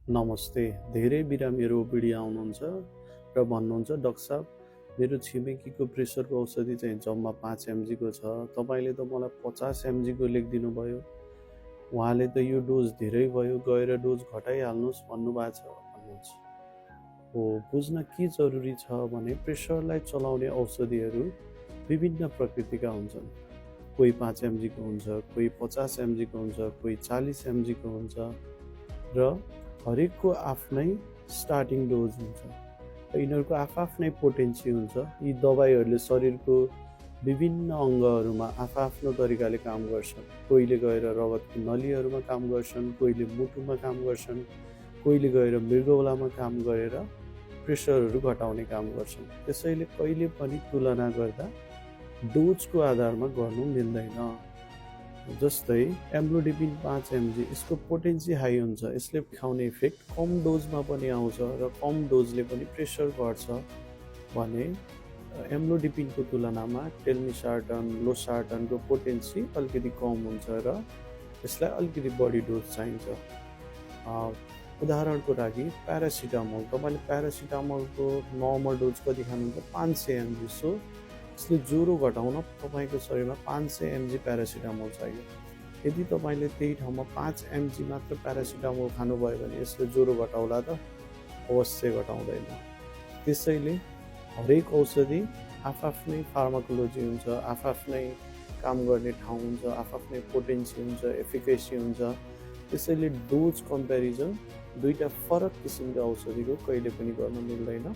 नमस्ते। धेरै बिरामीहरू ओपिडी आउनुहुन्छ र भन्नुहुन्छ डाक्टर साहब मेरो छिमेकीको प्रेसरको औषधि चाहिँ जम्मा 5 एमजीको छ, तपाईँले त मलाई 50 एमजीको लेखिदिनु भयो। उहाँले त यो डोज धेरै भयो, गएर डोज घटाइहाल्नुहोस् भन्नुभएको छ भन्नुहुन्छ। हो, बुझ्न के जरुरी छ भने प्रेसरलाई चलाउने औषधिहरू विभिन्न प्रकृतिका हुन्छन्। कोही 5 एमजीको हुन्छ, कोही 50 एमजीको हुन्छ, कोही 40 एमजीको हुन्छ र हरेकको आफ्नै स्टार्टिङ डोज हुन्छ र यिनीहरूको आफ्नै पोटेन्सी हुन्छ। यी दबाईहरूले शरीरको विभिन्न अङ्गहरूमा आफ्नो तरिकाले काम गर्छन्। कोहीले गएर रगतको नलीहरूमा काम गर्छन्, कोहीले मुटुमा काम गर्छन्, कोहीले गएर मृगौलामा काम गरेर प्रेसरहरू घटाउने काम गर्छन्। त्यसैले कहिले पनि तुलना गर्दा डोजको आधारमा गर्नु मिल्दैन। जस्तै एम्लोडिपिन 5 एमजी, यसको पोटेन्सी हाई हुन्छ, यसले खाउने इफेक्ट कम डोजमा पनि आउँछ र कम डोजले पनि प्रेसर घट्छ भने एम्लोडिपिनको तुलनामा टेलमिसार्टन, लोसार्टनको पोटेन्सी अलिकति कम हुन्छ र यसलाई अलिकति बढी डोज चाहिन्छ। उदाहरणको लागि प्यारासिटामोल, तपाईँले प्यारासिटामोलको नर्मल डोज कति खानुहुन्छ? 500 एमजी। सो यसले ज्वरो घटाउन तपाईँको शरीरमा 500 एमजी प्यारासिटामोल चाहियो। यदि तपाईँले त्यही ठाउँमा 5 एमजी मात्र प्यारासिटामोल खानुभयो भने यसले ज्वरो घटाउला त? अवश्य घटाउँदैन। त्यसैले हरेक औषधि आफ्नै फार्माकोलोजी हुन्छ, आफ्नै काम गर्ने ठाउँ हुन्छ, आफ्नै पोटेन्सी हुन्छ, एफिकेसी हुन्छ। त्यसैले डोज कम्पेरिजन दुईटा फरक किसिमका औषधिको कहिले पनि गर्न मिल्दैन।